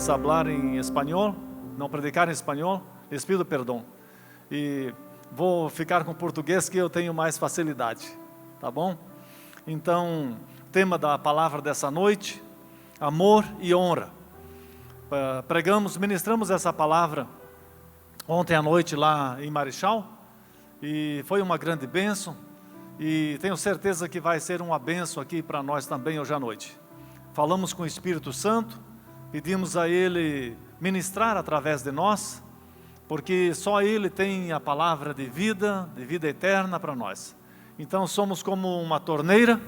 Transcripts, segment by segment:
vez falar em espanhol, não predicar em espanhol, les pido perdão. E vou ficar com português que eu tenho mais facilidade, tá bom? Então, tema da palavra dessa noite, amor e honra. Ministramos essa palavra ontem à noite lá em Marechal, e foi uma grande bênção, e tenho certeza que vai ser uma bênção aqui para nós também hoje à noite. Falamos com o Espírito Santo, pedimos a Ele ministrar através de nós, porque só Ele tem a palavra de vida eterna para nós. Então somos como uma torneira,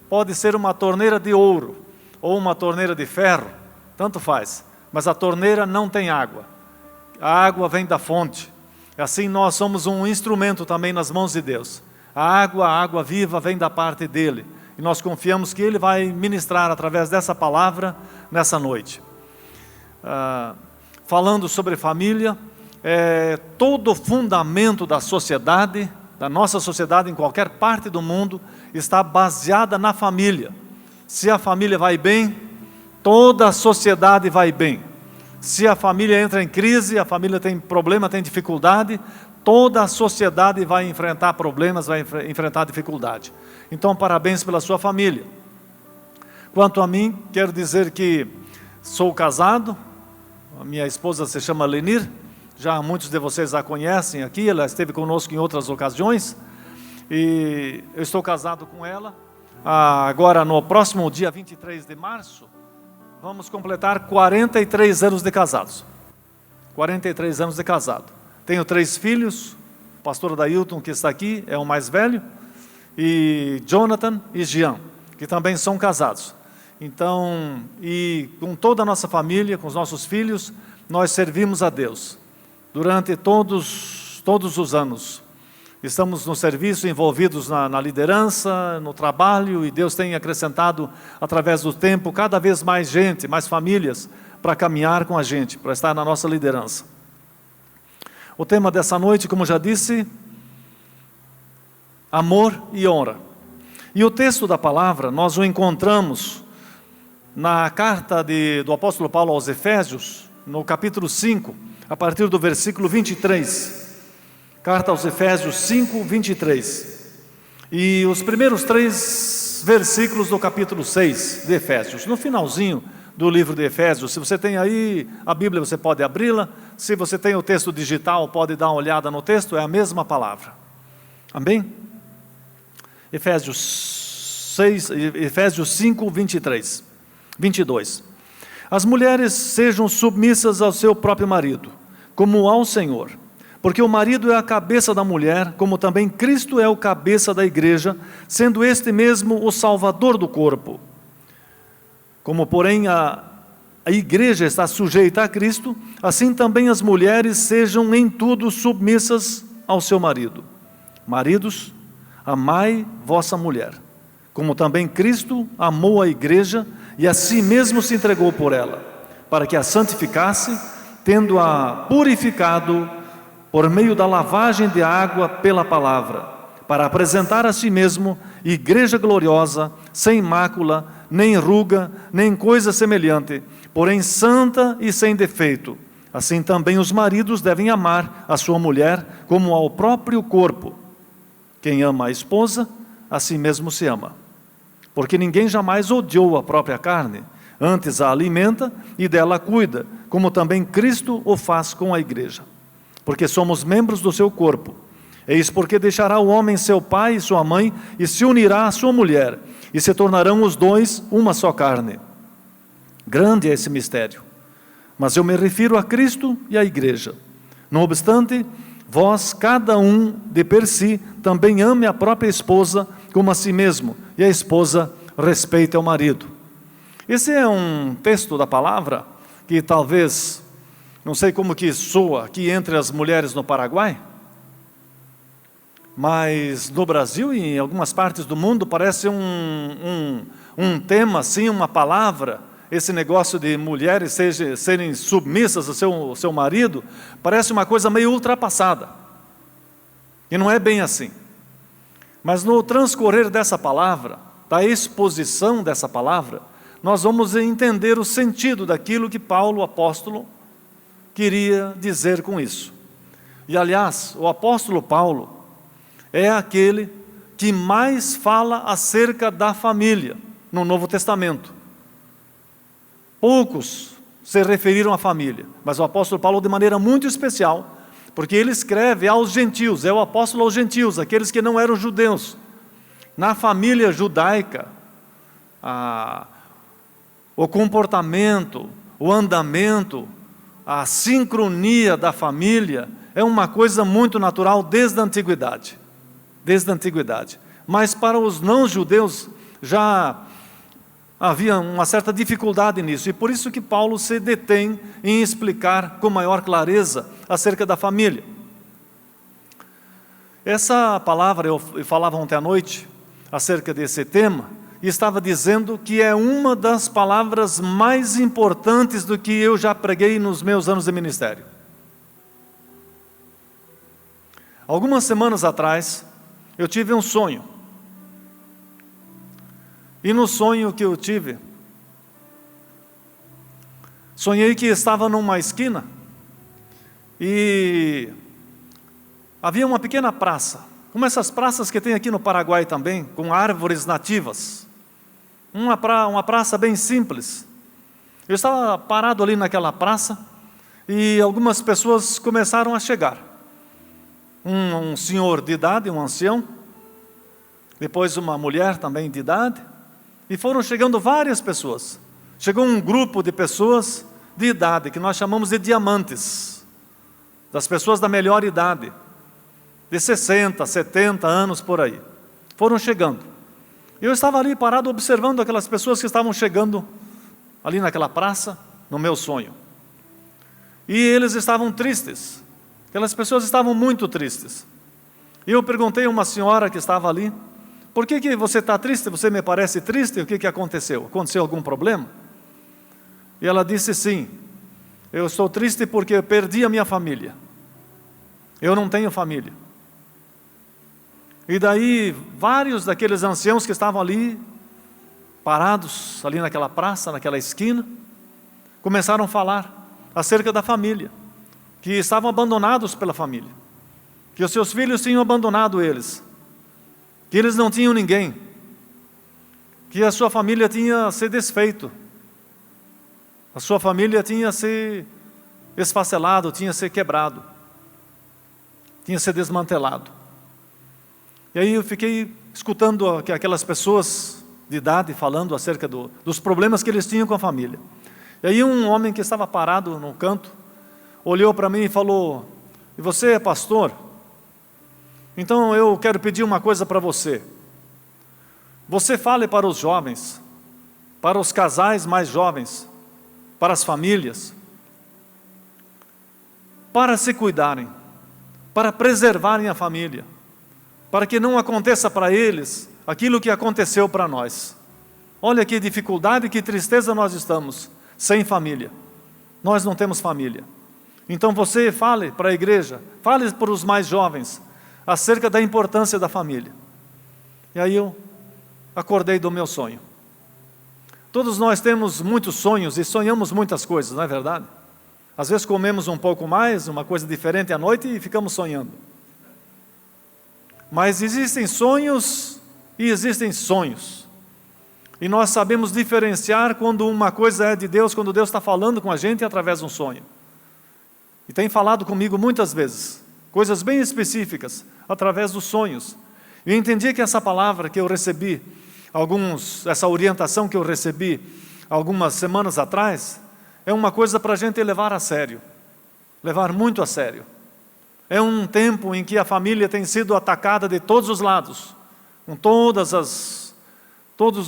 pode ser uma torneira de ouro, ou uma torneira de ferro, tanto faz, mas a torneira não tem água, a água vem da fonte. Assim nós somos um instrumento também nas mãos de Deus. A água viva vem da parte dEle, e nós confiamos que Ele vai ministrar através dessa palavra nessa noite. Falando sobre família, todo o fundamento da sociedade, da nossa sociedade em qualquer parte do mundo, está baseada na família. Se a família vai bem, toda a sociedade vai bem. Se a família entra em crise, a família tem problema, tem dificuldade, toda a sociedade vai enfrentar problemas, vai enfrentar dificuldade. Então, parabéns pela sua família. Quanto a mim, quero dizer que sou casado, a minha esposa se chama Lenir, já muitos de vocês a conhecem aqui, ela esteve conosco em outras ocasiões, e eu estou casado com ela. Agora, no próximo dia 23 de março, vamos completar 43 anos de casados. 43 anos de casado. Tenho 3 filhos, o pastor Dailton, que está aqui, é o mais velho, e Jonathan e Jean, que também são casados. Então, e com toda a nossa família, com os nossos filhos, nós servimos a Deus. Durante todos os anos, estamos no serviço, envolvidos na liderança, no trabalho, e Deus tem acrescentado, através do tempo, cada vez mais gente, mais famílias, para caminhar com a gente, para estar na nossa liderança. O tema dessa noite, como já disse, amor e honra. E o texto da palavra, nós o encontramos na carta do apóstolo Paulo aos Efésios, no capítulo 5, a partir do versículo 23. Carta aos Efésios 5, 23. E os primeiros 3 versículos do capítulo 6 de Efésios. No finalzinho do livro de Efésios, se você tem aí a Bíblia, você pode abri-la. Se você tem o texto digital, pode dar uma olhada no texto, é a mesma palavra. Amém? Efésios 5, 22. As mulheres sejam submissas ao seu próprio marido, como ao Senhor. Porque o marido é a cabeça da mulher, como também Cristo é o cabeça da igreja, sendo este mesmo o salvador do corpo. Como, porém, a igreja está sujeita a Cristo, assim também as mulheres sejam em tudo submissas ao seu marido. Maridos, amai vossa mulher, como também Cristo amou a igreja e a si mesmo se entregou por ela, para que a santificasse, tendo-a purificado por meio da lavagem de água pela palavra, para apresentar a si mesmo igreja gloriosa, sem mácula, nem ruga, nem coisa semelhante, porém santa e sem defeito. Assim também os maridos devem amar a sua mulher como ao próprio corpo. Quem ama a esposa, a si mesmo se ama. Porque ninguém jamais odiou a própria carne, antes a alimenta e dela cuida, como também Cristo o faz com a igreja. Porque somos membros do seu corpo. Eis porque deixará o homem seu pai e sua mãe, e se unirá à sua mulher, e se tornarão os dois uma só carne. Grande é esse mistério, mas eu me refiro a Cristo e à igreja. Não obstante, vós, cada um de per si, também ame a própria esposa como a si mesmo, e a esposa respeite ao marido. Esse é um texto da palavra que talvez, não sei como que soa aqui entre as mulheres no Paraguai, mas no Brasil e em algumas partes do mundo parece um tema assim, uma palavra. Esse negócio de mulheres serem submissas ao seu marido, parece uma coisa meio ultrapassada, e não é bem assim. Mas no transcorrer dessa palavra, da exposição dessa palavra, nós vamos entender o sentido daquilo que Paulo, o apóstolo, queria dizer com isso. E, aliás, o apóstolo Paulo é aquele que mais fala acerca da família no Novo Testamento. Poucos se referiram à família, mas o apóstolo Paulo, de maneira muito especial, porque ele escreve aos gentios, é o apóstolo aos gentios, aqueles que não eram judeus. Na família judaica, o comportamento, o andamento, a sincronia da família é uma coisa muito natural desde a antiguidade. Desde a antiguidade. Mas para os não-judeus já havia uma certa dificuldade nisso, e por isso que Paulo se detém em explicar com maior clareza acerca da família. Essa palavra, eu falava ontem à noite acerca desse tema, e estava dizendo que é uma das palavras mais importantes do que eu já preguei nos meus anos de ministério. Algumas semanas atrás, eu tive um sonho. E no sonho que eu tive, sonhei que estava numa esquina e havia uma pequena praça, como essas praças que tem aqui no Paraguai também, com árvores nativas. Uma praça bem simples. Eu estava parado ali naquela praça e algumas pessoas começaram a chegar. Um senhor de idade, um ancião, depois uma mulher também de idade, e foram chegando várias pessoas. Chegou um grupo de pessoas de idade, que nós chamamos de diamantes, das pessoas da melhor idade, de 60, 70 anos por aí. Foram chegando. Eu estava ali parado observando aquelas pessoas que estavam chegando ali naquela praça, no meu sonho. E eles estavam tristes. Aquelas pessoas estavam muito tristes. E eu perguntei a uma senhora que estava ali: por que você está triste? Você me parece triste? O que aconteceu? Aconteceu algum problema? E ela disse: sim, eu estou triste porque eu perdi a minha família. Eu não tenho família. E daí, vários daqueles anciãos que estavam ali, parados ali naquela praça, naquela esquina, começaram a falar acerca da família, que estavam abandonados pela família, que os seus filhos tinham abandonado eles, que eles não tinham ninguém, que a sua família tinha se desfeito, a sua família tinha se esfacelado, tinha se quebrado, tinha se desmantelado. E aí eu fiquei escutando aquelas pessoas de idade falando acerca dos problemas que eles tinham com a família. E aí um homem que estava parado no canto, olhou para mim e falou: e você é pastor? Então eu quero pedir uma coisa para você. Você fale para os jovens, para os casais mais jovens, para as famílias, para se cuidarem, para preservarem a família, para que não aconteça para eles aquilo que aconteceu para nós. Olha que dificuldade, que tristeza nós estamos, sem família. Nós não temos família. Então você fale para a igreja, fale para os mais jovens, acerca da importância da família. E aí eu acordei do meu sonho. Todos nós temos muitos sonhos e sonhamos muitas coisas, não é verdade? Às vezes comemos um pouco mais, uma coisa diferente à noite e ficamos sonhando. Mas existem sonhos e existem sonhos. E nós sabemos diferenciar quando uma coisa é de Deus, quando Deus está falando com a gente através de um sonho. E tem falado comigo muitas vezes, coisas bem específicas, através dos sonhos. E eu entendi que essa palavra que eu recebi, essa orientação que eu recebi algumas semanas atrás, é uma coisa para a gente levar a sério, levar muito a sério. É um tempo em que a família tem sido atacada de todos os lados, com todos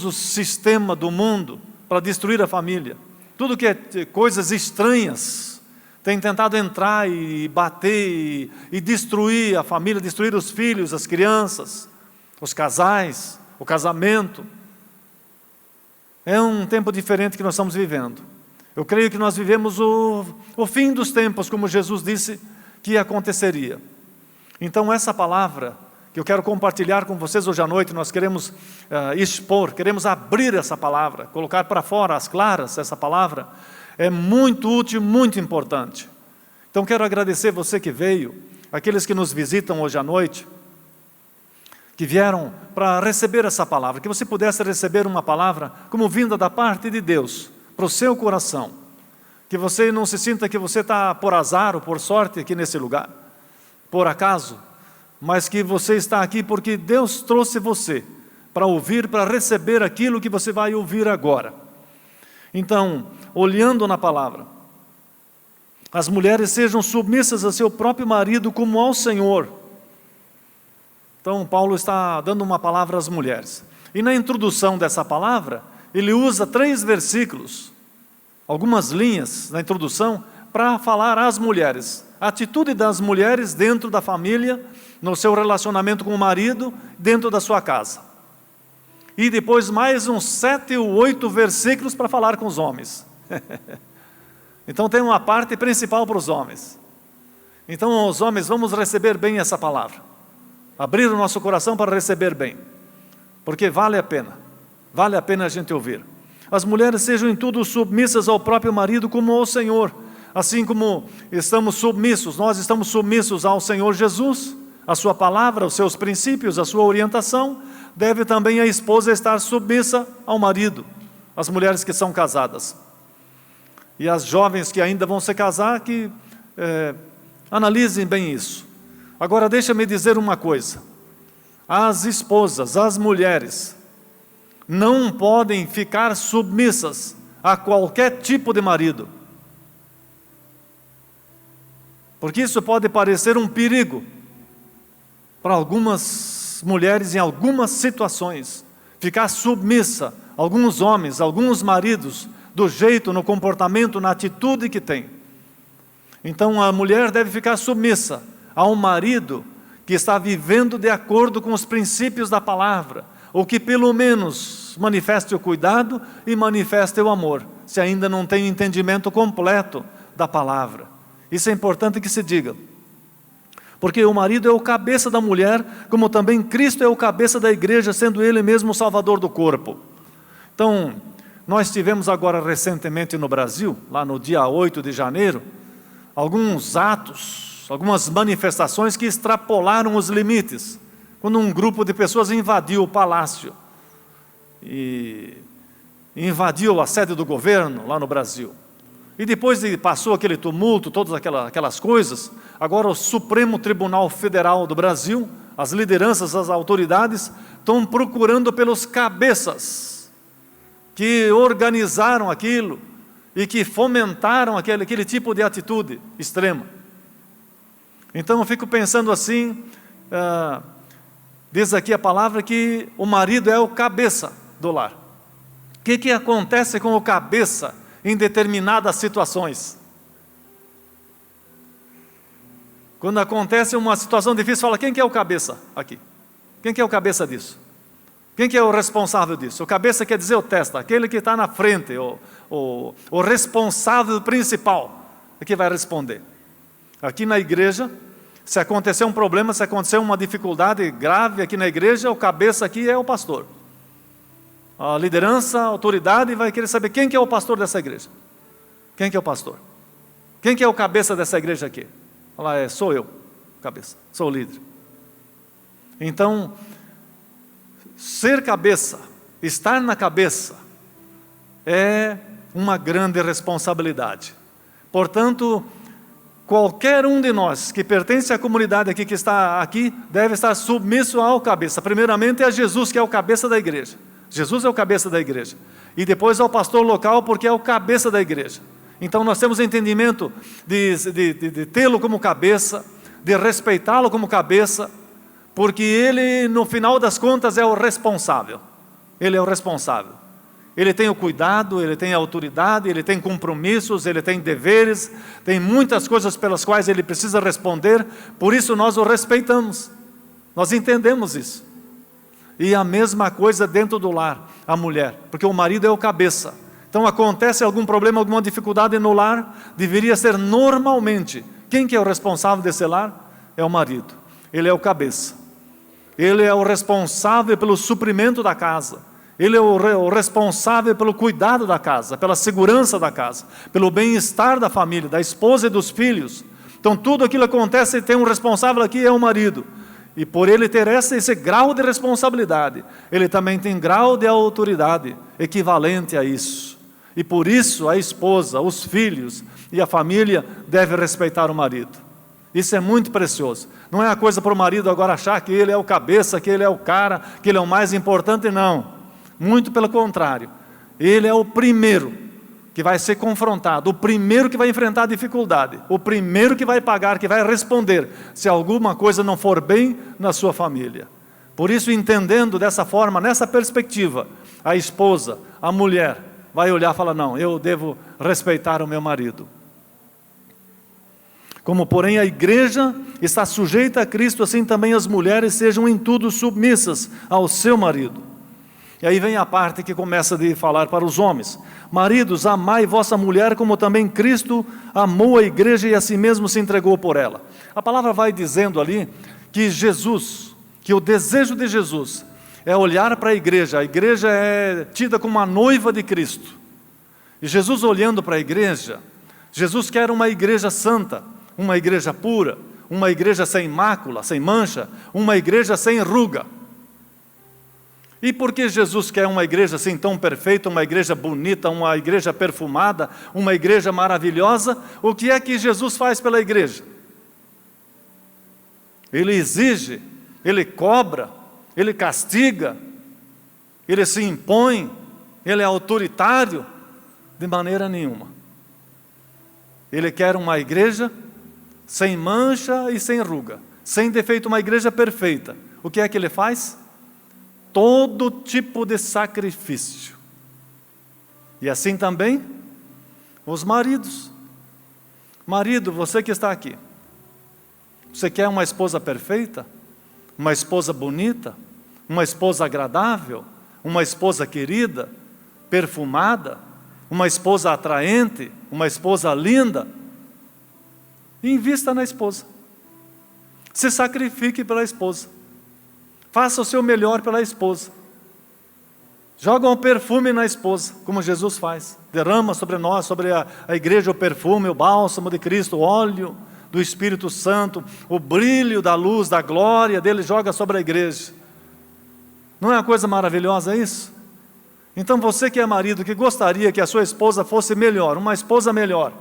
os sistemas do mundo para destruir a família. Tudo que é coisas estranhas tem tentado entrar e bater e destruir a família, destruir os filhos, as crianças, os casais, o casamento. É um tempo diferente que nós estamos vivendo. Eu creio que nós vivemos o fim dos tempos, como Jesus disse que aconteceria. Então essa palavra que eu quero compartilhar com vocês hoje à noite. Nós queremos expor, queremos abrir essa palavra, colocar para fora, às claras, essa palavra. É muito útil, muito importante. Então quero agradecer você que veio, aqueles que nos visitam hoje à noite, que vieram para receber essa palavra, que você pudesse receber uma palavra como vinda da parte de Deus, para o seu coração. Que você não se sinta que você está por azar ou por sorte aqui nesse lugar, por acaso, mas que você está aqui porque Deus trouxe você para ouvir, para receber aquilo que você vai ouvir agora. Então, olhando na palavra, as mulheres sejam submissas a seu próprio marido como ao Senhor. Então, Paulo está dando uma palavra às mulheres. E na introdução dessa palavra, ele usa 3 versículos, algumas linhas na introdução, para falar às mulheres. A atitude das mulheres dentro da família, no seu relacionamento com o marido, dentro da sua casa. E depois mais uns 7 ou 8 versículos para falar com os homens. Então tem uma parte principal para os homens. Então os homens, vamos receber bem essa palavra. Abrir o nosso coração para receber bem. Porque vale a pena a gente ouvir. As mulheres sejam em tudo submissas ao próprio marido como ao Senhor. Assim como estamos submissos, nós estamos submissos ao Senhor Jesus, a sua palavra, os seus princípios, a sua orientação, deve também a esposa estar submissa ao marido, as mulheres que são casadas. E as jovens que ainda vão se casar, que analisem bem isso. Agora deixa-me dizer uma coisa, as esposas, as mulheres, não podem ficar submissas a qualquer tipo de marido. Porque isso pode parecer um perigo para algumas mulheres em algumas situações. Ficar submissa a alguns homens, a alguns maridos, do jeito, no comportamento, na atitude que tem. Então a mulher deve ficar submissa a um marido que está vivendo de acordo com os princípios da palavra, ou que pelo menos manifeste o cuidado e manifeste o amor, se ainda não tem entendimento completo da palavra. Isso é importante que se diga, porque o marido é o cabeça da mulher, como também Cristo é o cabeça da igreja, sendo Ele mesmo o salvador do corpo. Então, nós tivemos agora recentemente no Brasil, lá no dia 8 de janeiro, alguns atos, algumas manifestações que extrapolaram os limites, quando um grupo de pessoas invadiu o palácio, e invadiu a sede do governo lá no Brasil. E depois passou aquele tumulto, todas aquelas coisas, agora o Supremo Tribunal Federal do Brasil, as lideranças, as autoridades, estão procurando pelos cabeças que organizaram aquilo e que fomentaram aquele tipo de atitude extrema. Então eu fico pensando assim, diz aqui a palavra que o marido é o cabeça do lar. O que acontece com o cabeça em determinadas situações? Quando acontece uma situação difícil, fala, quem que é o cabeça aqui? Quem que é o cabeça disso? Quem que é o responsável disso? O cabeça quer dizer o testa, aquele que está na frente, o responsável principal, é que vai responder. Aqui na igreja, se acontecer um problema, se acontecer uma dificuldade grave aqui na igreja, o cabeça aqui é o pastor. A liderança, a autoridade vai querer saber quem que é o pastor dessa igreja. Quem que é o pastor? Quem que é o cabeça dessa igreja aqui? Fala, sou eu, cabeça, sou o líder. Então, ser cabeça, estar na cabeça, é uma grande responsabilidade. Portanto, qualquer um de nós que pertence à comunidade aqui, que está aqui, deve estar submisso ao cabeça. Primeiramente a Jesus, que é o cabeça da igreja. Jesus é o cabeça da igreja. E depois ao pastor local, porque é o cabeça da igreja. Então nós temos entendimento de tê-lo como cabeça, de respeitá-lo como cabeça, porque ele, no final das contas, é o responsável. Ele é o responsável. Ele tem o cuidado, ele tem a autoridade, ele tem compromissos, ele tem deveres, tem muitas coisas pelas quais ele precisa responder, por isso nós o respeitamos. Nós entendemos isso. E a mesma coisa dentro do lar, a mulher, porque o marido é o cabeça. Então acontece algum problema, alguma dificuldade no lar, deveria ser normalmente, quem que é o responsável desse lar? É o marido, ele é o cabeça. Ele é o responsável pelo suprimento da casa. Ele é o responsável pelo cuidado da casa, pela segurança da casa, pelo bem-estar da família, da esposa e dos filhos. Então tudo aquilo acontece e tem um responsável aqui, é o marido. E por ele ter esse grau de responsabilidade, ele também tem grau de autoridade equivalente a isso. E por isso a esposa, os filhos e a família devem respeitar o marido. Isso é muito precioso. Não é a coisa para o marido agora achar que ele é o cabeça, que ele é o cara, que ele é o mais importante, não. Muito pelo contrário. Ele é o primeiro que vai ser confrontado, o primeiro que vai enfrentar a dificuldade, o primeiro que vai pagar, que vai responder, se alguma coisa não for bem na sua família. Por isso, entendendo dessa forma, nessa perspectiva, a esposa, a mulher, vai olhar e falar, não, eu devo respeitar o meu marido. Como, porém, a igreja está sujeita a Cristo, assim também as mulheres sejam em tudo submissas ao seu marido. E aí vem a parte que começa de falar para os homens. Maridos, amai vossa mulher como também Cristo amou a igreja e a si mesmo se entregou por ela. A palavra vai dizendo ali que Jesus, que o desejo de Jesus é olhar para a igreja é tida como a noiva de Cristo. E Jesus olhando para a igreja, Jesus quer uma igreja santa, uma igreja pura, uma igreja sem mácula, sem mancha, uma igreja sem ruga. E por que Jesus quer uma igreja assim tão perfeita, uma igreja bonita, uma igreja perfumada, uma igreja maravilhosa? O que é que Jesus faz pela igreja? Ele exige, ele cobra, ele castiga, ele se impõe, ele é autoritário? De maneira nenhuma. Ele quer uma igreja sem mancha e sem ruga, sem defeito, uma igreja perfeita. O que é que ele faz? Todo tipo de sacrifício. E assim também os maridos. Marido, você que está aqui, você quer uma esposa perfeita? Uma esposa bonita? Uma esposa agradável? Uma esposa querida? Perfumada? Uma esposa atraente? Uma esposa linda? Invista na esposa. Se sacrifique pela esposa. Faça o seu melhor pela esposa. Joga um perfume na esposa, como Jesus faz. Derrama sobre nós, sobre a igreja, o perfume, o bálsamo de Cristo, o óleo do Espírito Santo, o brilho da luz, da glória dele, joga sobre a igreja. Não é uma coisa maravilhosa isso? Então você que é marido, que gostaria que a sua esposa fosse melhor, uma esposa melhor,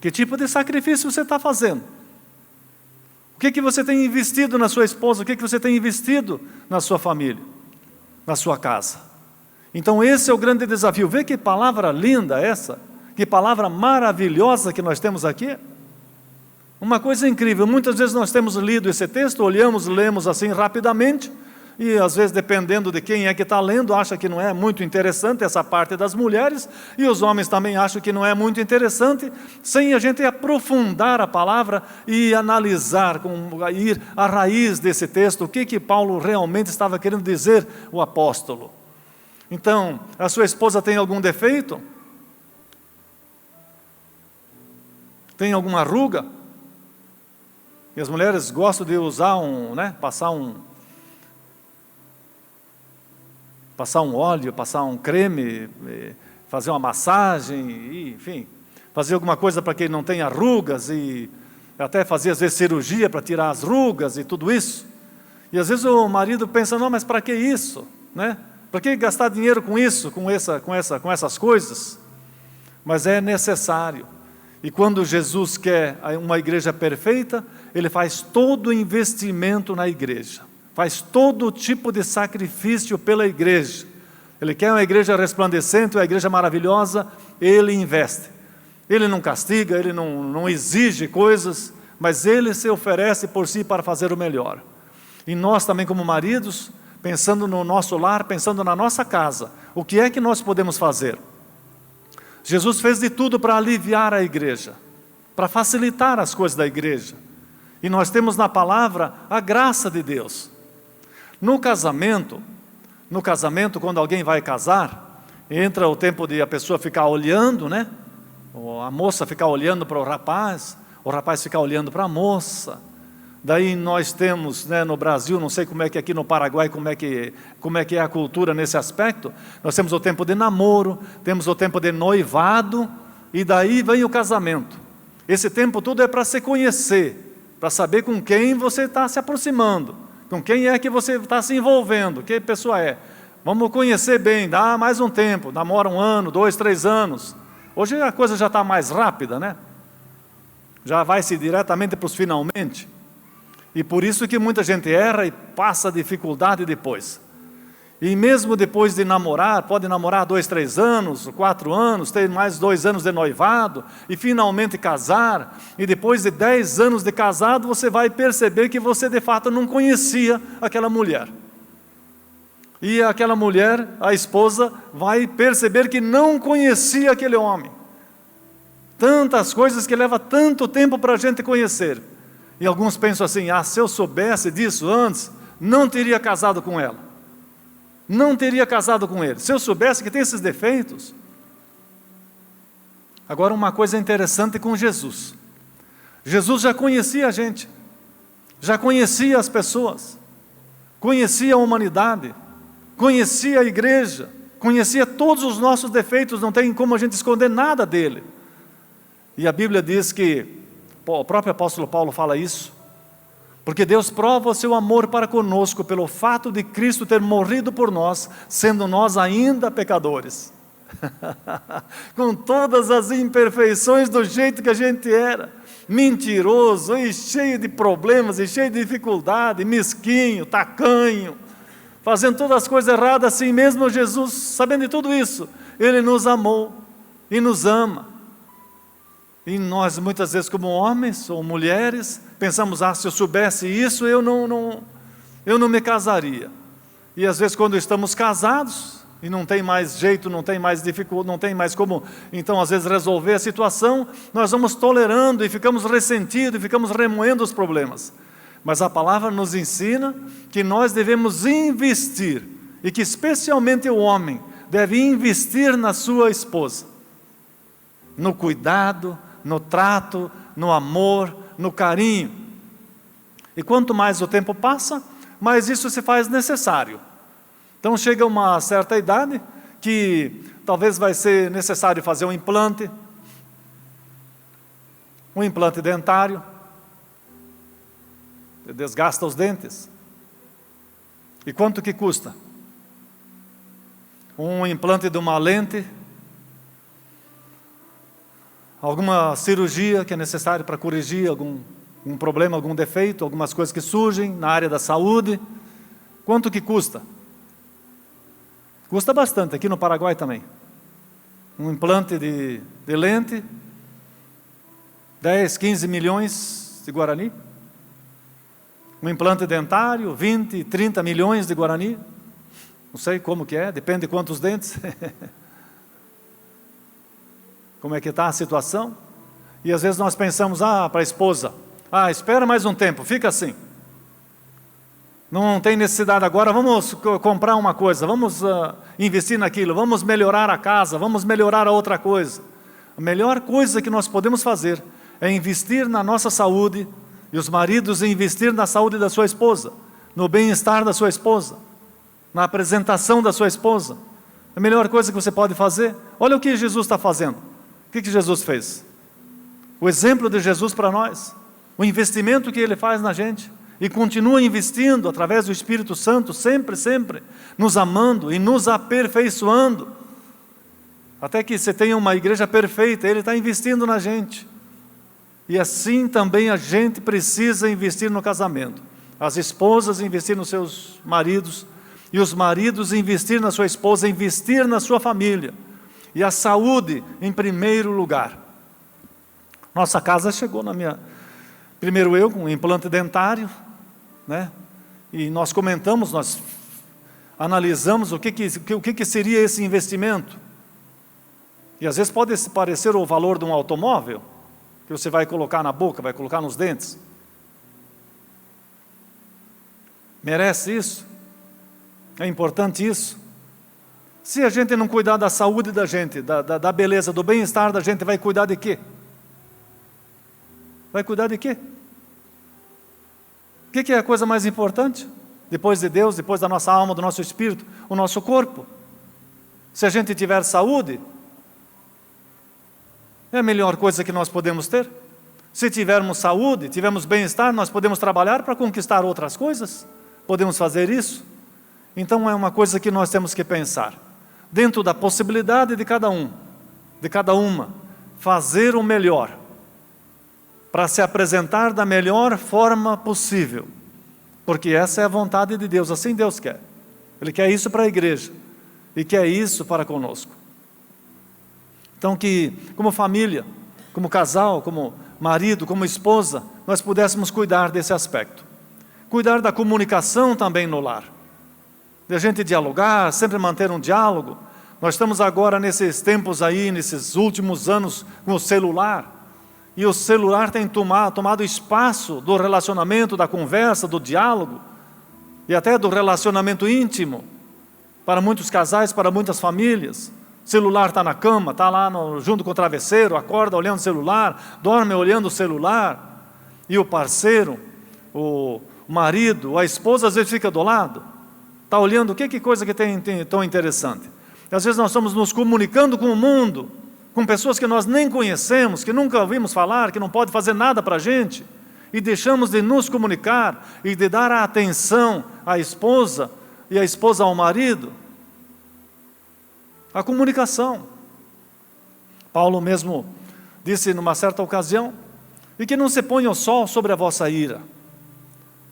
que tipo de sacrifício você está fazendo? O que você tem investido na sua esposa? O que você tem investido na sua família? Na sua casa? Então esse é o grande desafio. Vê que palavra linda essa, que palavra maravilhosa que nós temos aqui. Uma coisa incrível, muitas vezes nós temos lido esse texto, lemos assim rapidamente, e às vezes dependendo de quem é que está lendo, acha que não é muito interessante essa parte das mulheres, e os homens também acham que não é muito interessante, sem a gente aprofundar a palavra e analisar, ir à raiz desse texto, o que Paulo realmente estava querendo dizer, o apóstolo. Então, a sua esposa tem algum defeito? Tem alguma ruga? E as mulheres gostam de usar passar um óleo, passar um creme, fazer uma massagem, enfim, fazer alguma coisa para que ele não tenha rugas, e até fazer às vezes cirurgia para tirar as rugas e tudo isso. E às vezes o marido pensa, não, mas para que isso? Para que gastar dinheiro com isso, com essas coisas? Mas é necessário. E quando Jesus quer uma igreja perfeita, ele faz todo o investimento na igreja. Faz todo tipo de sacrifício pela igreja. Ele quer uma igreja resplandecente, uma igreja maravilhosa, ele investe. Ele não castiga, ele não exige coisas, mas ele se oferece por si para fazer o melhor. E nós também como maridos, pensando no nosso lar, pensando na nossa casa, o que é que nós podemos fazer? Jesus fez de tudo para aliviar a igreja, para facilitar as coisas da igreja. E nós temos na palavra a graça de Deus. No casamento, quando alguém vai casar, entra o tempo de a pessoa ficar olhando, ou a moça ficar olhando para o rapaz ficar olhando para a moça, Daí nós temos, né, no Brasil, não sei como é que aqui no Paraguai, como é que é a cultura nesse aspecto, nós temos o tempo de namoro, temos o tempo de noivado, e daí vem o casamento. Esse tempo todo é para se conhecer, para saber com quem você está se aproximando, com quem é que você está se envolvendo, que pessoa é. Vamos conhecer bem, dá mais um tempo, namora 1 ano, 2, 3 anos. Hoje a coisa já está mais rápida, né? Já vai-se diretamente para os finalmente. E por isso que muita gente erra e passa dificuldade depois. E mesmo depois de namorar, pode namorar 2, 3 anos, 4 anos, ter mais 2 anos de noivado, e finalmente casar, e depois de 10 anos de casado, você vai perceber que você de fato não conhecia aquela mulher. E aquela mulher, a esposa, vai perceber que não conhecia aquele homem. Tantas coisas que leva tanto tempo para a gente conhecer. E alguns pensam assim, se eu soubesse disso antes, não teria casado com ela. Não teria casado com ele. Se eu soubesse que tem esses defeitos. Agora uma coisa interessante com Jesus. Jesus já conhecia a gente. Já conhecia as pessoas. Conhecia a humanidade. Conhecia a igreja. Conhecia todos os nossos defeitos. Não tem como a gente esconder nada dele. E a Bíblia diz que o próprio apóstolo Paulo fala isso, porque Deus prova o seu amor para conosco pelo fato de Cristo ter morrido por nós, sendo nós ainda pecadores. Com todas as imperfeições do jeito que a gente era, mentiroso, e cheio de problemas, e cheio de dificuldade, mesquinho, tacanho, fazendo todas as coisas erradas assim mesmo. Jesus, sabendo de tudo isso, Ele nos amou e nos ama. E nós muitas vezes como homens ou mulheres, pensamos, se eu soubesse isso, eu não me casaria. E às vezes quando estamos casados, e não tem mais jeito, não tem mais dificuldade, não tem mais como, então às vezes resolver a situação, nós vamos tolerando e ficamos ressentidos, e ficamos remoendo os problemas. Mas a palavra nos ensina que nós devemos investir, e que especialmente o homem deve investir na sua esposa, no cuidado, no trato, no amor, no carinho. E quanto mais o tempo passa, mais isso se faz necessário. Então chega uma certa idade que talvez vai ser necessário fazer um implante dentário, desgasta os dentes. E quanto que custa? Um implante de uma lente, alguma cirurgia que é necessária para corrigir algum problema, algum defeito, algumas coisas que surgem na área da saúde. Quanto que custa? Custa bastante, aqui no Paraguai também. Um implante de lente, 10, 15 milhões de Guarani. Um implante dentário, 20, 30 milhões de Guarani. Não sei como que é, depende de quantos dentes. Como é que está a situação? E às vezes nós pensamos, para a esposa, espera mais um tempo, fica assim. Não tem necessidade agora, vamos comprar uma coisa, vamos investir naquilo, vamos melhorar a casa, vamos melhorar a outra coisa. A melhor coisa que nós podemos fazer é investir na nossa saúde, e os maridos investir na saúde da sua esposa, no bem-estar da sua esposa, na apresentação da sua esposa. A melhor coisa que você pode fazer. Olha o que Jesus está fazendo. O que Jesus fez? O exemplo de Jesus para nós, o investimento que Ele faz na gente, e continua investindo através do Espírito Santo, sempre, sempre, nos amando e nos aperfeiçoando, até que você tenha uma igreja perfeita. Ele está investindo na gente, e assim também a gente precisa investir no casamento, as esposas investir nos seus maridos, e os maridos investir na sua esposa, investir na sua família, e a saúde em primeiro lugar. Nossa casa chegou primeiro eu com um implante dentário, né? E nós comentamos, nós analisamos o que seria esse investimento. E às vezes pode parecer o valor de um automóvel, que você vai colocar na boca, vai colocar nos dentes. Merece isso? É importante isso? Se a gente não cuidar da saúde da gente, da beleza, do bem-estar da gente, vai cuidar de quê? Vai cuidar de quê? O que é a coisa mais importante? Depois de Deus, depois da nossa alma, do nosso espírito, o nosso corpo. Se a gente tiver saúde, é a melhor coisa que nós podemos ter. Se tivermos saúde, tivermos bem-estar, nós podemos trabalhar para conquistar outras coisas. Podemos fazer isso. Então é uma coisa que nós temos que pensar. Dentro da possibilidade de cada um, de cada uma, fazer o melhor, para se apresentar da melhor forma possível. Porque essa é a vontade de Deus, assim Deus quer. Ele quer isso para a igreja, e quer isso para conosco. Então que, como família, como casal, como marido, como esposa, nós pudéssemos cuidar desse aspecto. Cuidar da comunicação também no lar. De a gente dialogar, sempre manter um diálogo. Nós estamos agora nesses tempos aí, nesses últimos anos, com o celular. E o celular tem tomado espaço do relacionamento, da conversa, do diálogo. E até do relacionamento íntimo. Para muitos casais, para muitas famílias. O celular está na cama, está lá junto com o travesseiro, acorda olhando o celular, dorme olhando o celular. E o parceiro, o marido, a esposa às vezes fica do lado. Está olhando, que coisa que tem tão interessante. E às vezes nós estamos nos comunicando com o mundo, com pessoas que nós nem conhecemos, que nunca ouvimos falar, que não pode fazer nada para a gente, e deixamos de nos comunicar e de dar a atenção à esposa e a esposa ao marido. A comunicação. Paulo mesmo disse numa certa ocasião, e que não se ponha o sol sobre a vossa ira.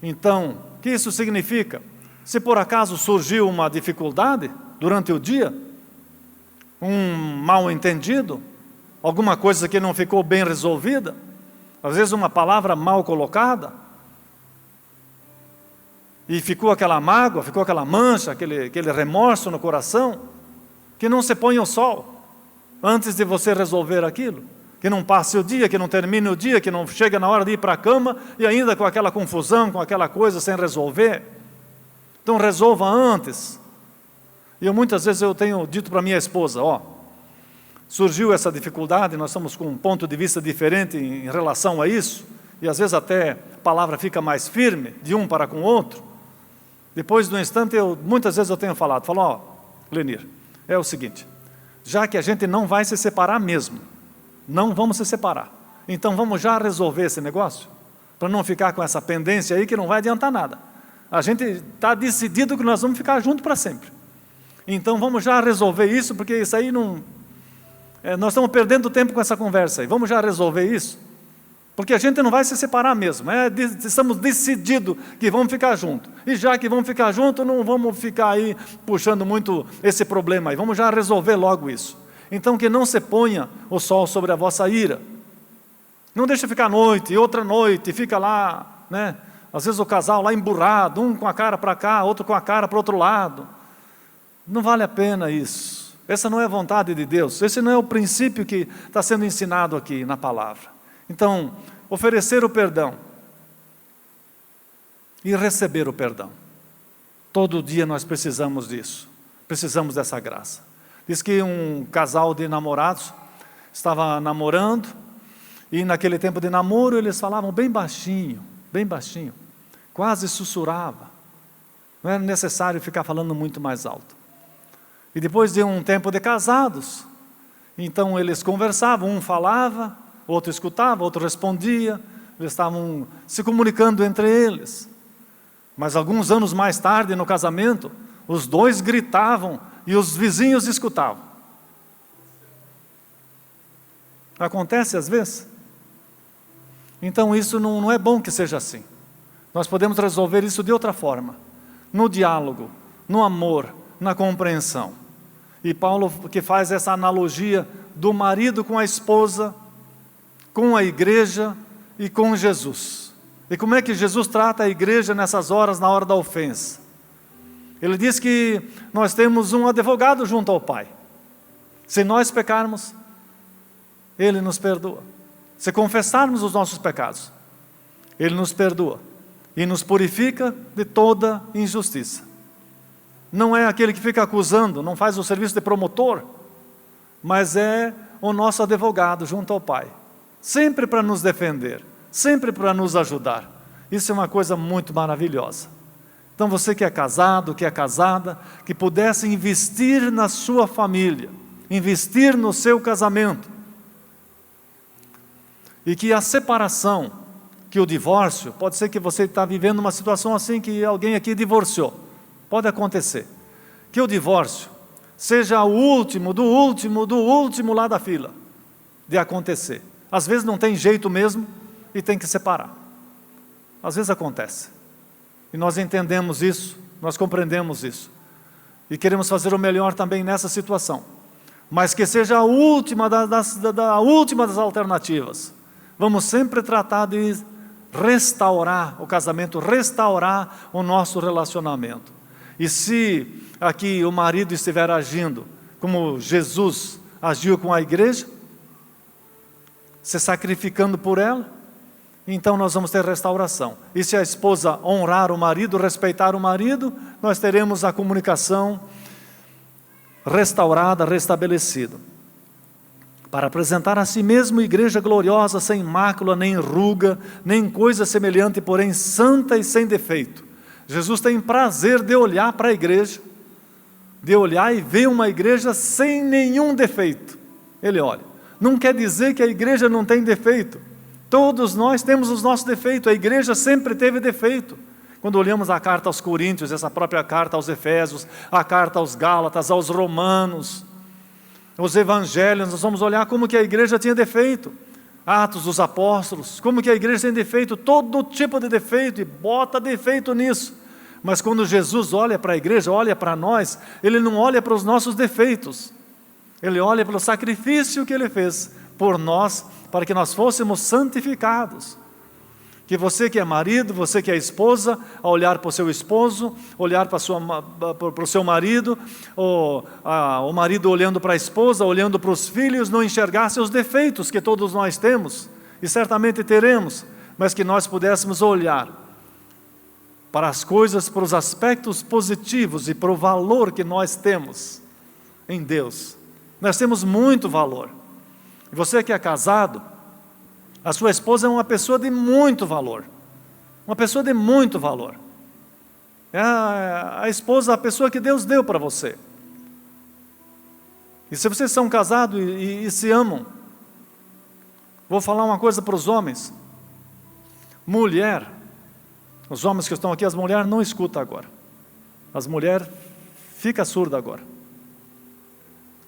Então, o que isso significa? Se por acaso surgiu uma dificuldade durante o dia, um mal entendido, alguma coisa que não ficou bem resolvida, às vezes uma palavra mal colocada, e ficou aquela mágoa, ficou aquela mancha, aquele remorso no coração, que não se ponha o sol antes de você resolver aquilo, que não passe o dia, que não termine o dia, que não chegue na hora de ir para a cama e ainda com aquela confusão, com aquela coisa sem resolver. Então resolva antes. E muitas vezes eu tenho dito para minha esposa, surgiu essa dificuldade, nós estamos com um ponto de vista diferente em relação a isso, e às vezes até a palavra fica mais firme de um para com o outro. Depois do instante, muitas vezes eu tenho falado, Lenir, é o seguinte, já que a gente não vai se separar mesmo, não vamos se separar, então vamos já resolver esse negócio, para não ficar com essa pendência aí que não vai adiantar nada. A gente está decidido que nós vamos ficar juntos para sempre. Então vamos já resolver isso, porque isso aí não... nós estamos perdendo tempo com essa conversa aí, vamos já resolver isso. Porque a gente não vai se separar mesmo, estamos decididos que vamos ficar juntos. E já que vamos ficar juntos, não vamos ficar aí puxando muito esse problema aí, vamos já resolver logo isso. Então que não se ponha o sol sobre a vossa ira. Não deixe ficar noite, e outra noite, fica lá, né? Às vezes o casal lá emburrado, um com a cara para cá, outro com a cara para o outro lado. Não vale a pena isso. Essa não é a vontade de Deus. Esse não é o princípio que está sendo ensinado aqui na palavra. Então, oferecer o perdão e receber o perdão. Todo dia nós precisamos disso. Precisamos dessa graça. Diz que um casal de namorados estava namorando e naquele tempo de namoro eles falavam bem baixinho, quase sussurrava. Não era necessário ficar falando muito mais alto. E depois de um tempo de casados, então eles conversavam, um falava, outro escutava, outro respondia, eles estavam se comunicando entre eles. Mas alguns anos mais tarde, no casamento, os dois gritavam e os vizinhos escutavam. Acontece às vezes. Então isso não é bom que seja assim. Nós podemos resolver isso de outra forma. No diálogo, no amor, na compreensão. E Paulo que faz essa analogia do marido com a esposa, com a igreja e com Jesus. E como é que Jesus trata a igreja nessas horas, na hora da ofensa? Ele diz que nós temos um advogado junto ao Pai. Se nós pecarmos, Ele nos perdoa. Se confessarmos os nossos pecados, Ele nos perdoa e nos purifica de toda injustiça. Não é aquele que fica acusando, não faz o serviço de promotor, mas é o nosso advogado junto ao Pai, sempre para nos defender, sempre para nos ajudar. Isso é uma coisa muito maravilhosa. Então você que é casado, que é casada, que pudesse investir na sua família, investir no seu casamento, e que a separação, que o divórcio, pode ser que você está vivendo uma situação assim, que alguém aqui divorciou, pode acontecer, que o divórcio seja o último, do último lá da fila, de acontecer. Às vezes não tem jeito mesmo, e tem que separar, às vezes acontece, e nós entendemos isso, nós compreendemos isso, e queremos fazer o melhor também nessa situação, mas que seja a última última das alternativas. Vamos sempre tratar de restaurar o casamento, restaurar o nosso relacionamento. E se aqui o marido estiver agindo como Jesus agiu com a igreja, se sacrificando por ela, então nós vamos ter restauração. E se a esposa honrar o marido, respeitar o marido, nós teremos a comunicação restaurada, restabelecida. Para apresentar a si mesmo igreja gloriosa, sem mácula, nem ruga, nem coisa semelhante, porém santa e sem defeito. Jesus tem prazer de olhar para a igreja, de olhar e ver uma igreja sem nenhum defeito. Ele olha. Não quer dizer que a igreja não tem defeito. Todos nós temos os nossos defeitos, a igreja sempre teve defeito. Quando olhamos a carta aos Coríntios, essa própria carta aos Efésios, a carta aos Gálatas, aos Romanos, os evangelhos, nós vamos olhar como que a igreja tinha defeito. Atos dos Apóstolos, como que a igreja tem defeito, todo tipo de defeito, e bota defeito nisso. Mas quando Jesus olha para a igreja, olha para nós, Ele não olha para os nossos defeitos, Ele olha pelo sacrifício que Ele fez por nós, para que nós fôssemos santificados. Que você que é marido, você que é esposa, ao olhar para o seu esposo, olhar para o seu marido, ou o marido olhando para a esposa, olhando para os filhos, não enxergasse os defeitos que todos nós temos, e certamente teremos, mas que nós pudéssemos olhar para as coisas, para os aspectos positivos e para o valor que nós temos em Deus. Nós temos muito valor. E você que é casado, a sua esposa é uma pessoa de muito valor, uma pessoa de muito valor. É a esposa, a pessoa que Deus deu para você. E se vocês são casados e se amam, vou falar uma coisa para os homens. Mulher, os homens que estão aqui, as mulheres não escutam agora. As mulheres ficam surdas agora.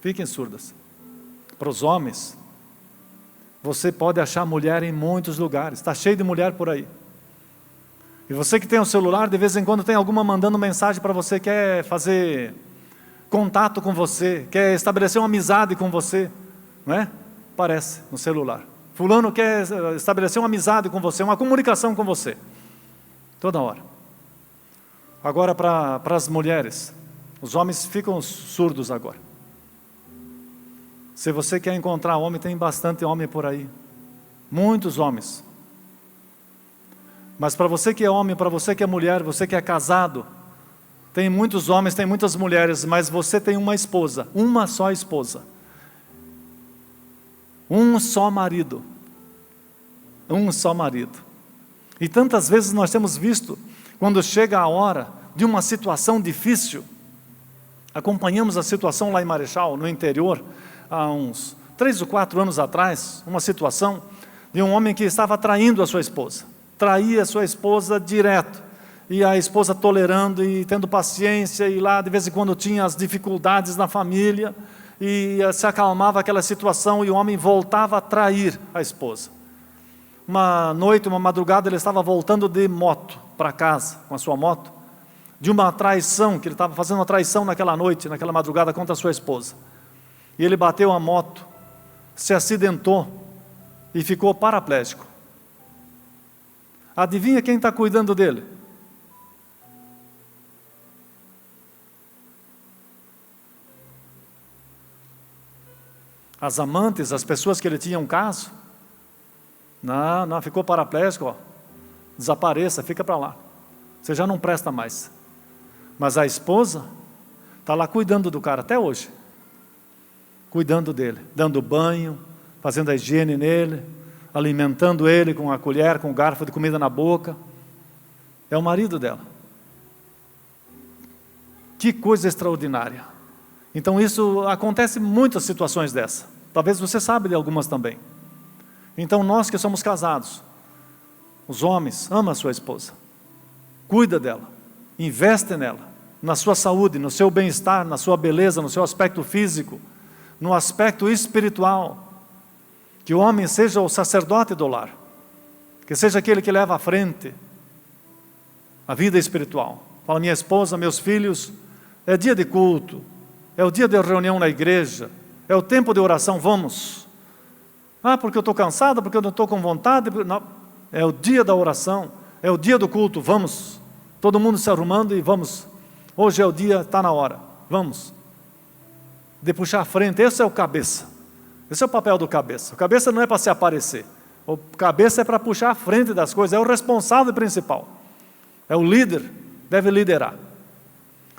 Fiquem surdas. Para os homens, você pode achar mulher em muitos lugares, está cheio de mulher por aí. E você que tem um celular, de vez em quando tem alguma mandando mensagem para você, quer fazer contato com você, quer estabelecer uma amizade com você, não é? Aparece no celular. Fulano quer estabelecer uma amizade com você, uma comunicação com você, toda hora. Agora para as mulheres, os homens ficam surdos agora. Se você quer encontrar homem, tem bastante homem por aí. Muitos homens. Mas para você que é homem, para você que é mulher, você que é casado, tem muitos homens, tem muitas mulheres, mas você tem uma esposa, uma só esposa. Um só marido. Um só marido. E tantas vezes nós temos visto, quando chega a hora de uma situação difícil, acompanhamos a situação lá em Marechal, no interior, há uns 3 ou 4 anos atrás, uma situação de um homem que estava traindo a sua esposa. Traía a sua esposa direto. E a esposa tolerando e tendo paciência, e lá de vez em quando tinha as dificuldades na família, e se acalmava aquela situação, e o homem voltava a trair a esposa. Uma noite, uma madrugada, ele estava voltando de moto para casa, com a sua moto, de uma traição, que ele estava fazendo uma traição naquela noite, naquela madrugada, contra a sua esposa. E ele bateu a moto, se acidentou e ficou paraplégico. Adivinha quem está cuidando dele? As amantes, as pessoas que ele tinha um caso? Não, ficou paraplégico, ó. Desapareça, fica para lá. Você já não presta mais. Mas a esposa está lá cuidando do cara até hoje. Cuidando dele, dando banho, fazendo a higiene nele, alimentando ele com a colher, com o garfo de comida na boca, é o marido dela. Que coisa extraordinária. Então isso acontece em muitas situações dessa. Talvez você saiba de algumas também. Então nós que somos casados, os homens, ama a sua esposa. Cuida dela, investe nela, na sua saúde, no seu bem-estar, na sua beleza, no seu aspecto físico, no aspecto espiritual. Que o homem seja o sacerdote do lar, que seja aquele que leva à frente a vida espiritual. Fala, minha esposa, meus filhos, é dia de culto, é o dia de reunião na igreja, é o tempo de oração, vamos. Ah, porque eu estou cansado, porque eu não estou com vontade. Não, é o dia da oração, é o dia do culto, vamos. Todo mundo se arrumando e vamos. Hoje é o dia, está na hora, vamos. De puxar a frente, esse é o cabeça. Esse é o papel do cabeça. O cabeça não é para se aparecer. O cabeça é para puxar a frente das coisas, é o responsável principal. É o líder, deve liderar.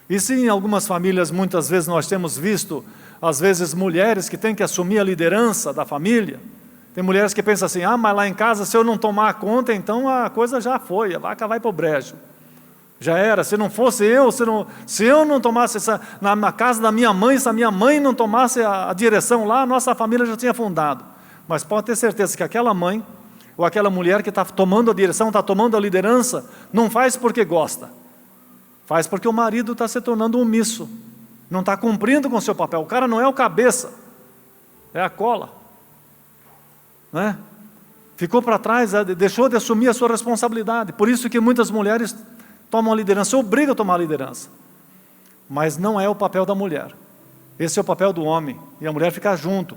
E sim, em algumas famílias, muitas vezes nós temos visto, às vezes, mulheres que têm que assumir a liderança da família. Tem mulheres que pensam assim, mas lá em casa, se eu não tomar conta, então a coisa já foi, a vaca vai para o brejo. Já era, se não fosse eu, se eu não tomasse na casa da minha mãe, se a minha mãe não tomasse a direção lá, a nossa família já tinha afundado. Mas pode ter certeza que aquela mãe, ou aquela mulher que está tomando a direção, está tomando a liderança, não faz porque gosta. Faz porque o marido está se tornando omisso. Não está cumprindo com o seu papel. O cara não é o cabeça, é a cola. Né? Ficou para trás, deixou de assumir a sua responsabilidade. Por isso que muitas mulheres tomam a liderança, obrigam a tomar a liderança. Mas não é o papel da mulher. Esse é o papel do homem, e a mulher ficar junto.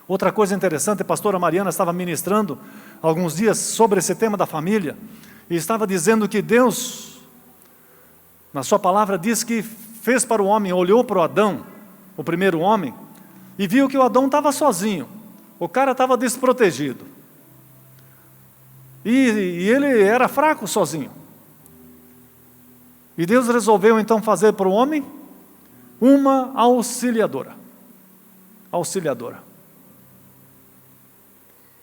Outra coisa interessante, a pastora Mariana estava ministrando alguns dias sobre esse tema da família, e estava dizendo que Deus, na sua palavra, diz que fez para o homem, olhou para o Adão, o primeiro homem, e viu que o Adão estava sozinho, o cara estava desprotegido. E ele era fraco sozinho. E Deus resolveu então fazer para o homem uma auxiliadora. Auxiliadora.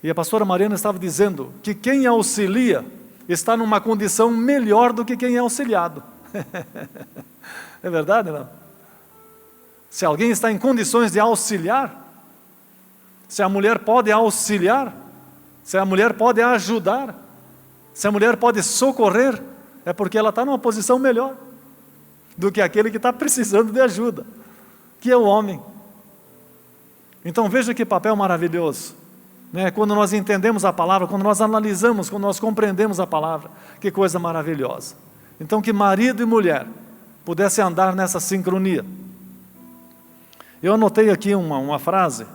E a pastora Mariana estava dizendo que quem auxilia está numa condição melhor do que quem é auxiliado. É verdade, não? Se alguém está em condições de auxiliar, se a mulher pode auxiliar, se a mulher pode ajudar, se a mulher pode socorrer, é porque ela está numa posição melhor do que aquele que está precisando de ajuda, que é o homem. Então veja que papel maravilhoso, né? Quando nós entendemos a palavra, quando nós analisamos, quando nós compreendemos a palavra, que coisa maravilhosa. Então que marido e mulher pudessem andar nessa sincronia. Eu anotei aqui uma frase.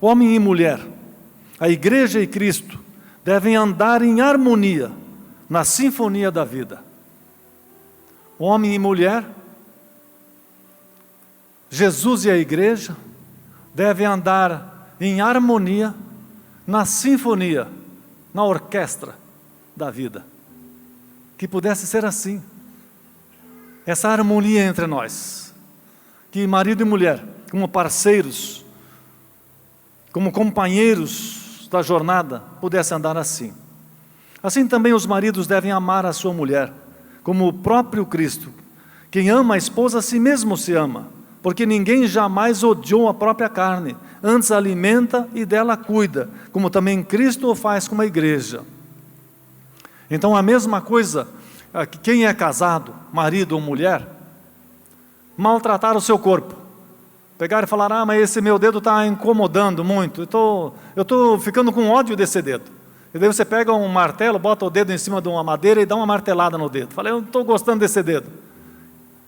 Homem e mulher, a igreja e Cristo devem andar em harmonia, na sinfonia da vida. Homem e mulher, Jesus e a igreja devem andar em harmonia, na sinfonia, na orquestra da vida. Que pudesse ser assim, essa harmonia entre nós, que marido e mulher, como parceiros, como companheiros da jornada, pudessem andar assim. Assim também os maridos devem amar a sua mulher, como o próprio Cristo. Quem ama a esposa, a si mesmo se ama, porque ninguém jamais odiou a própria carne, antes a alimenta e dela cuida, como também Cristo o faz com a igreja. Então a mesma coisa, quem é casado, marido ou mulher, maltratar o seu corpo. Pegar e falar, mas esse meu dedo está incomodando muito, eu estou ficando com ódio desse dedo. E daí você pega um martelo, bota o dedo em cima de uma madeira e dá uma martelada no dedo. Fala, eu não estou gostando desse dedo.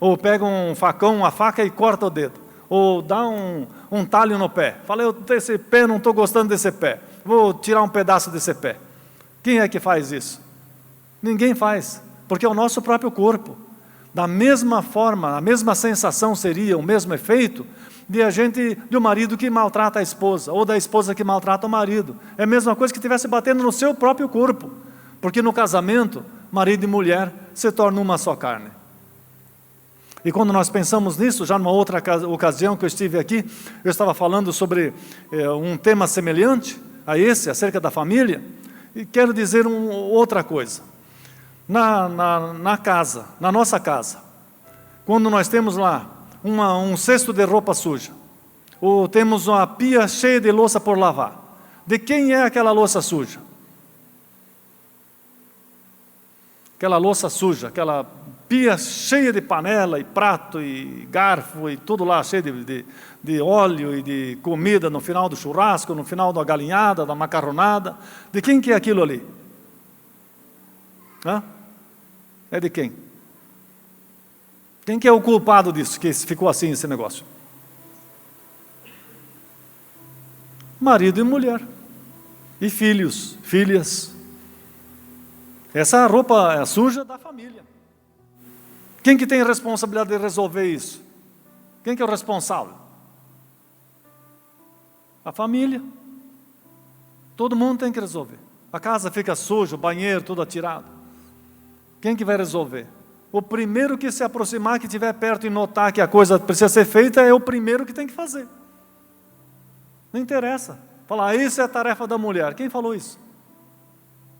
Ou pega um facão, uma faca e corta o dedo. Ou dá um talho no pé. Fala, esse pé, não estou gostando desse pé. Vou tirar um pedaço desse pé. Quem é que faz isso? Ninguém faz, porque é o nosso próprio corpo. Da mesma forma, a mesma sensação seria, o mesmo efeito, de um marido que maltrata a esposa, ou da esposa que maltrata o marido. É a mesma coisa que estivesse batendo no seu próprio corpo, porque no casamento, marido e mulher se tornam uma só carne. E quando nós pensamos nisso, já numa outra ocasião que eu estive aqui, eu estava falando sobre um tema semelhante a esse, acerca da família, e quero dizer outra coisa. Na casa, na nossa casa, quando nós temos lá um cesto de roupa suja, ou temos uma pia cheia de louça por lavar, de quem é aquela louça suja? Aquela louça suja, aquela pia cheia de panela e prato e garfo e tudo lá cheio de óleo e de comida no final do churrasco, no final da galinhada, da macarronada. De quem que é aquilo ali? Hã? É de quem? Quem que é o culpado disso, que ficou assim esse negócio? Marido e mulher. E filhos, filhas. Essa roupa é suja da família. Quem que tem a responsabilidade de resolver isso? Quem que é o responsável? A família. Todo mundo tem que resolver. A casa fica suja, o banheiro tudo atirado. Quem que vai resolver? O primeiro que se aproximar, que estiver perto e notar que a coisa precisa ser feita, é o primeiro que tem que fazer. Não interessa. Falar, isso é a tarefa da mulher. Quem falou isso?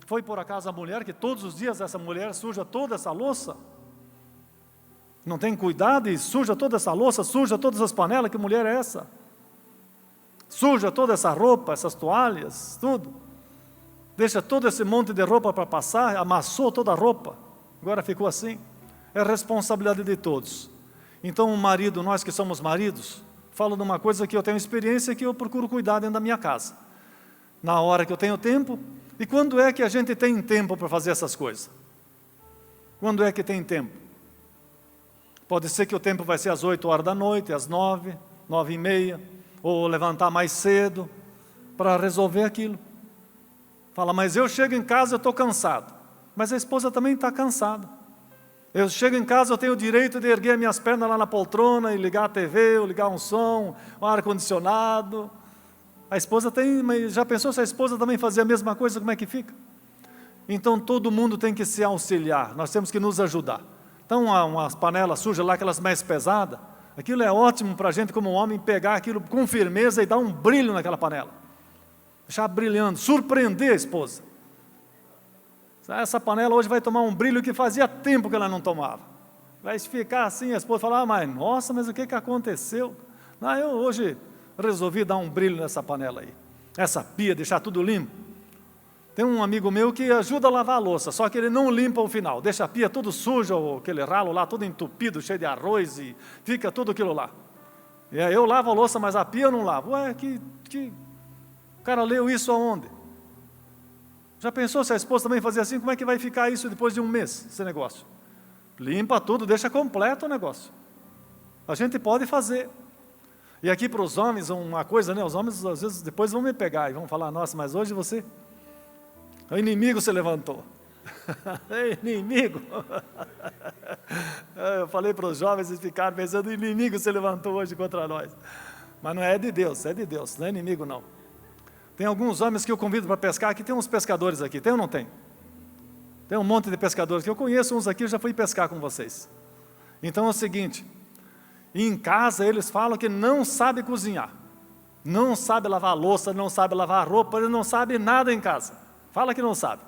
Foi por acaso a mulher que todos os dias essa mulher suja toda essa louça? Não tem cuidado e suja toda essa louça, suja todas as panelas, que mulher é essa? Suja toda essa roupa, essas toalhas, tudo. Deixa todo esse monte de roupa para passar, amassou toda a roupa. Agora ficou assim. É responsabilidade de todos. Então o marido, nós que somos maridos, falo de uma coisa que eu tenho experiência, que eu procuro cuidar dentro da minha casa. Na hora que eu tenho tempo. E quando é que a gente tem tempo para fazer essas coisas? Quando é que tem tempo? Pode ser que o tempo vai ser às 8 horas da noite, às 9, 9h30, ou levantar mais cedo para resolver aquilo. Fala, mas eu chego em casa, eu estou cansado. Mas a esposa também está cansada. Eu chego em casa, eu tenho o direito de erguer minhas pernas lá na poltrona e ligar a TV, ou ligar um som, um ar-condicionado. A esposa tem, mas já pensou se a esposa também fazia a mesma coisa, como é que fica? Então todo mundo tem que se auxiliar, nós temos que nos ajudar. Então umas panelas sujas lá, aquelas mais pesadas, aquilo é ótimo para a gente como homem pegar aquilo com firmeza e dar um brilho naquela panela. Deixar brilhando, surpreender a esposa. Essa panela hoje vai tomar um brilho que fazia tempo que ela não tomava. Vai ficar assim, a esposa falar, mas nossa, mas o que aconteceu? Não, eu hoje resolvi dar um brilho nessa panela aí. Essa pia, deixar tudo limpo. Tem um amigo meu que ajuda a lavar a louça, só que ele não limpa o final, deixa a pia tudo suja, aquele ralo lá todo entupido, cheio de arroz e fica tudo aquilo lá. E aí eu lavo a louça, mas a pia eu não lavo. Ué, o cara leu isso aonde? Já pensou se a esposa também fazia assim, como é que vai ficar isso depois de um mês, esse negócio? Limpa tudo, deixa completo o negócio. A gente pode fazer. E aqui para os homens, uma coisa, né? Os homens às vezes depois vão me pegar e vão falar, nossa, mas hoje você... O inimigo se levantou. Inimigo. Eu falei para os jovens e ficaram pensando, o inimigo se levantou hoje contra nós. Mas não é de Deus, não é inimigo não. Tem alguns homens que eu convido para pescar, aqui tem uns pescadores aqui, tem ou não tem? Tem um monte de pescadores que eu conheço, uns aqui eu já fui pescar com vocês. Então é o seguinte, em casa eles falam que não sabe cozinhar, não sabe lavar a louça, não sabe lavar a roupa, eles não sabem nada em casa. Fala que não sabe.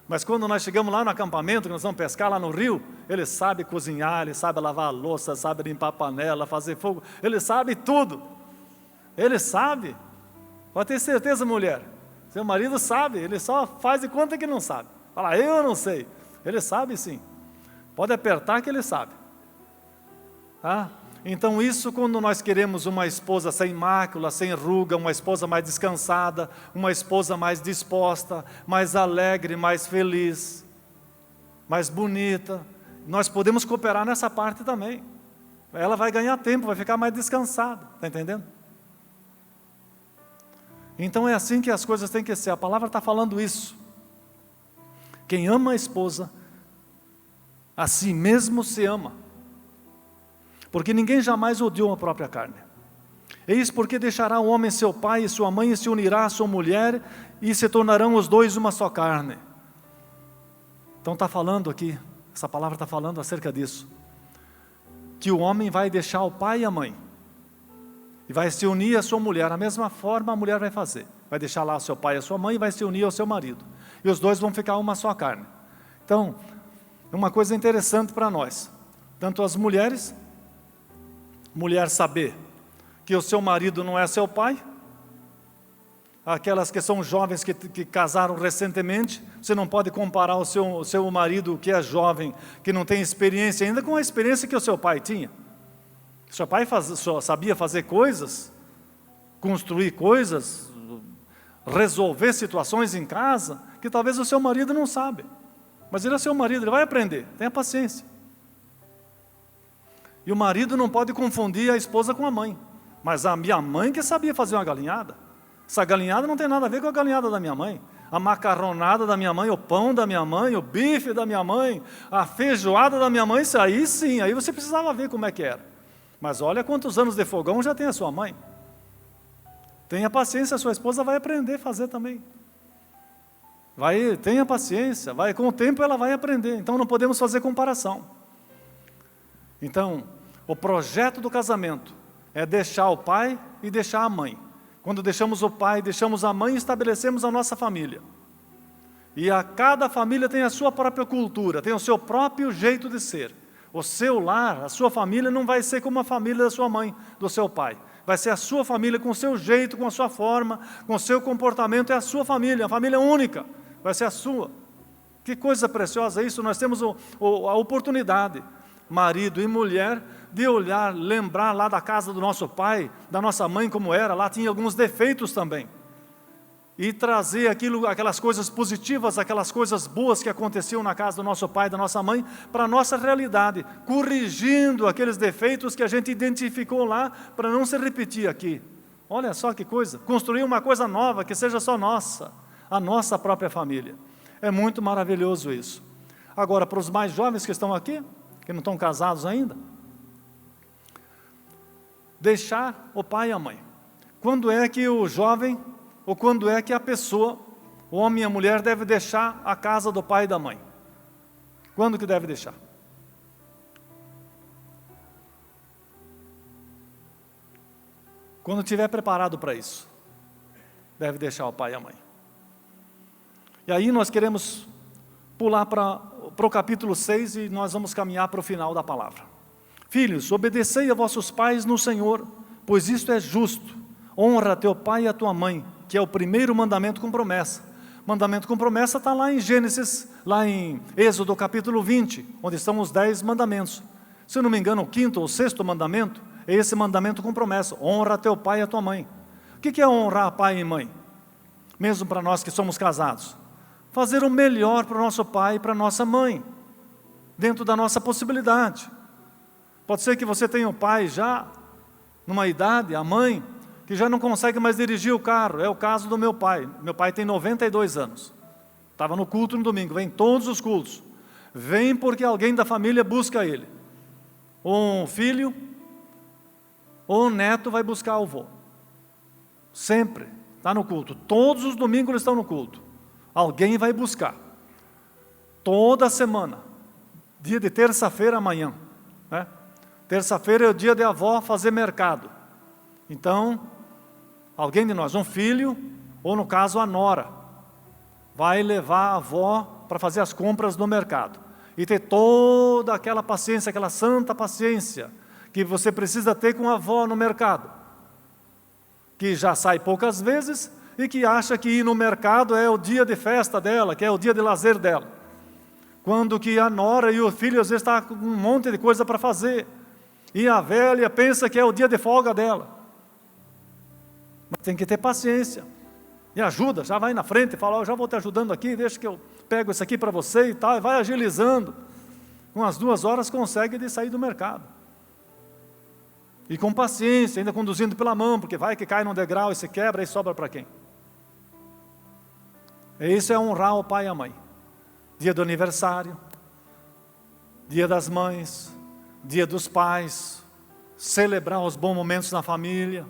Mas quando nós chegamos lá no acampamento, que nós vamos pescar lá no rio, ele sabe cozinhar, ele sabe lavar a louça, sabe limpar a panela, fazer fogo, ele sabe tudo. Ele sabe. Pode ter certeza, mulher. Seu marido sabe, ele só faz de conta que não sabe. Fala, eu não sei. Ele sabe sim. Pode apertar que ele sabe. Tá? Então isso quando nós queremos uma esposa sem mácula, sem ruga, uma esposa mais descansada, uma esposa mais disposta, mais alegre, mais feliz, mais bonita, nós podemos cooperar nessa parte também. Ela vai ganhar tempo, vai ficar mais descansada, está entendendo? Então é assim que as coisas têm que ser, a palavra está falando isso. Quem ama a esposa, a si mesmo se ama. Porque ninguém jamais odiou a própria carne. Eis porque deixará o homem seu pai e sua mãe e se unirá à sua mulher e se tornarão os dois uma só carne. Então está falando aqui, essa palavra está falando acerca disso. que o homem vai deixar o pai e a mãe, e vai se unir à sua mulher. Da mesma forma a mulher vai fazer. Vai deixar lá o seu pai e a sua mãe e vai se unir ao seu marido. E os dois vão ficar uma só carne. Então, é uma coisa interessante para nós. Tanto as mulheres, mulher saber que o seu marido não é seu pai. Aquelas que são jovens que casaram recentemente, você não pode comparar o seu marido que é jovem, que não tem experiência ainda, com a experiência que o seu pai tinha. Seu pai só sabia fazer coisas, construir coisas, resolver situações em casa, que talvez o seu marido não sabe. Mas ele é seu marido, ele vai aprender, tenha paciência. E o marido não pode confundir a esposa com a mãe. Mas a minha mãe que sabia fazer uma galinhada. Essa galinhada não tem nada a ver com a galinhada da minha mãe. A macarronada da minha mãe, o pão da minha mãe, o bife da minha mãe, a feijoada da minha mãe, isso aí sim, aí você precisava ver como é que era. Mas olha quantos anos de fogão já tem a sua mãe. Tenha paciência, a sua esposa vai aprender a fazer também. Tenha paciência, com o tempo ela vai aprender. Então não podemos fazer comparação. Então, o projeto do casamento é deixar o pai e deixar a mãe. Quando deixamos o pai, deixamos a mãe, estabelecemos a nossa família. E cada família tem a sua própria cultura, tem o seu próprio jeito de ser. O seu lar, a sua família não vai ser como a família da sua mãe, do seu pai. Vai ser a sua família com o seu jeito, com a sua forma, com o seu comportamento, é a sua família, a família única, vai ser a sua. Que coisa preciosa isso, nós temos a oportunidade, marido e mulher, de olhar, lembrar lá da casa do nosso pai, da nossa mãe como era, lá tinha alguns defeitos também. E trazer aquelas coisas positivas, aquelas coisas boas que aconteciam na casa do nosso pai, da nossa mãe, para a nossa realidade, corrigindo aqueles defeitos que a gente identificou lá, para não se repetir aqui. Olha só que coisa, construir uma coisa nova, que seja só nossa, a nossa própria família. É muito maravilhoso isso. Agora, para os mais jovens que estão aqui, que não estão casados ainda, deixar o pai e a mãe. Quando é que o jovem, ou quando é que a pessoa, o homem e a mulher, deve deixar a casa do pai e da mãe? Quando que deve deixar? Quando estiver preparado para isso, deve deixar o pai e a mãe. E aí nós queremos pular para o capítulo 6 e nós vamos caminhar para o final da palavra. Filhos, obedecei a vossos pais no Senhor, pois isto é justo. Honra teu pai e a tua mãe, que é o primeiro mandamento com promessa. Mandamento com promessa está lá em Gênesis, lá em Êxodo capítulo 20, onde estão os 10 mandamentos. Se eu não me engano, o 5º ou 6º mandamento é esse mandamento com promessa. Honra teu pai e a tua mãe. O que é honrar pai e mãe? Mesmo para nós que somos casados. Fazer o melhor para o nosso pai e para a nossa mãe, dentro da nossa possibilidade. Pode ser que você tenha o pai já, numa idade, a mãe, que já não consegue mais dirigir o carro. É o caso do meu pai. Meu pai tem 92 anos. Estava no culto no domingo, vem todos os cultos. Vem porque alguém da família busca ele. Ou um filho, ou um neto vai buscar o avô. Sempre está no culto. Todos os domingos eles estão no culto. Alguém vai buscar. Toda semana. Dia de terça-feira amanhã. Né? Terça-feira é o dia de a avó fazer mercado. Então, alguém de nós, um filho, ou no caso a nora, vai levar a avó para fazer as compras no mercado. E ter toda aquela paciência, aquela santa paciência, que você precisa ter com a avó no mercado. Que já sai poucas vezes e que acha que ir no mercado é o dia de festa dela, que é o dia de lazer dela. Quando que a nora e o filho às vezes estão com um monte de coisa para fazer. E a velha pensa que é o dia de folga dela. Mas tem que ter paciência. E ajuda, já vai na frente e fala, já vou te ajudando aqui, deixa que eu pego isso aqui para você e tal, e vai agilizando. Com as 2 horas consegue de sair do mercado. E com paciência, ainda conduzindo pela mão, porque vai que cai num degrau e se quebra e sobra para quem? Isso é honrar o pai e a mãe. Dia do aniversário, dia das mães, dia dos pais, celebrar os bons momentos na família.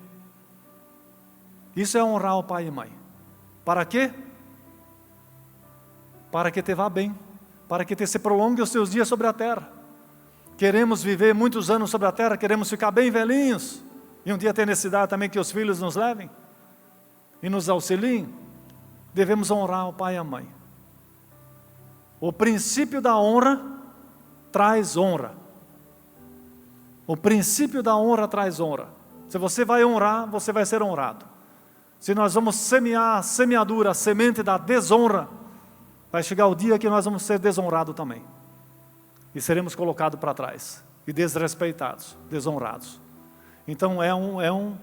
Isso é honrar o pai e mãe. Para quê? Para que te vá bem, para que te se prolongue os seus dias sobre a terra. queremos viver muitos anos sobre a terra, queremos ficar bem velhinhos, e um dia ter necessidade também que os filhos nos levem e nos auxiliem, devemos honrar o pai e a mãe. O princípio da honra traz honra. O princípio da honra traz honra. Se você vai honrar, você vai ser honrado. Se nós vamos semear a semeadura, a semente da desonra, vai chegar o dia que nós vamos ser desonrados também. E seremos colocados para trás, e desrespeitados, desonrados. Então é um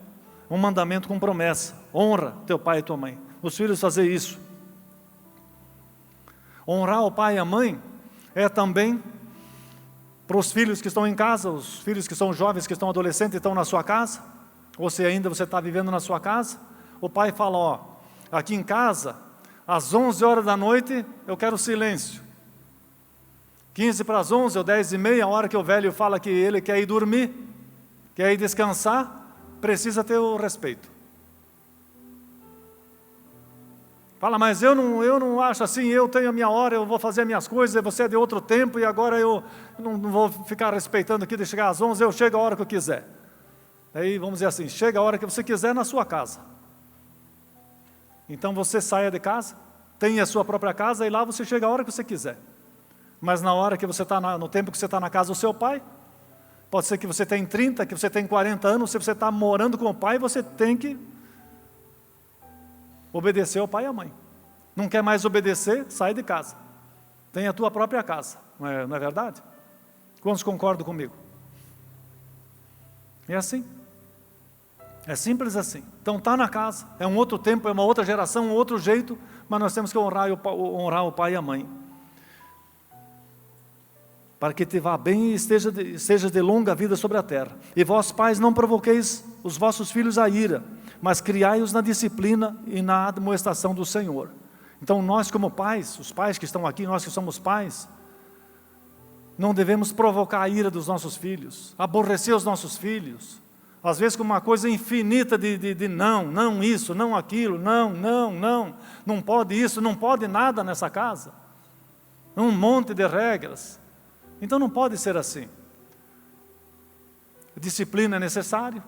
mandamento com promessa. Honra teu pai e tua mãe. Os filhos fazer isso. Honrar o pai e a mãe é também para os filhos que estão em casa, os filhos que são jovens, que estão adolescentes e estão na sua casa, ou se ainda você está vivendo na sua casa, o pai fala, ó, aqui em casa, às 11 horas da noite, eu quero silêncio. 15 para as 11 ou 10 e meia, a hora que o velho fala que ele quer ir dormir, quer ir descansar, precisa ter o respeito. Fala, mas eu não acho assim, eu tenho a minha hora, eu vou fazer as minhas coisas, você é de outro tempo, e agora eu não vou ficar respeitando aqui de chegar às 11, eu chego a hora que eu quiser. Aí, vamos dizer assim, chega a hora que você quiser na sua casa. Então você saia de casa, tenha a sua própria casa, e lá você chega a hora que você quiser. Mas na hora que você está, no tempo que você está na casa do seu pai, pode ser que você tenha 30, que você tenha 40 anos, se você está morando com o pai, você tem que obedecer ao pai e à mãe. Não quer mais obedecer, sai de casa. Tem a tua própria casa, não é verdade? Quantos concordam comigo? É assim. É simples assim. Então está na casa, é um outro tempo, é uma outra geração, um outro jeito, mas nós temos que honrar o pai e a mãe. Para que te vá bem e seja de longa vida sobre a terra. E vós, pais, não provoqueis os vossos filhos à ira, mas criai-os na disciplina e na admoestação do Senhor. Então nós como pais, os pais que estão aqui, nós que somos pais, não devemos provocar a ira dos nossos filhos, aborrecer os nossos filhos, às vezes com uma coisa infinita de não isso, não aquilo, não pode isso, não pode nada nessa casa, um monte de regras. Então não pode ser assim. Disciplina é necessário,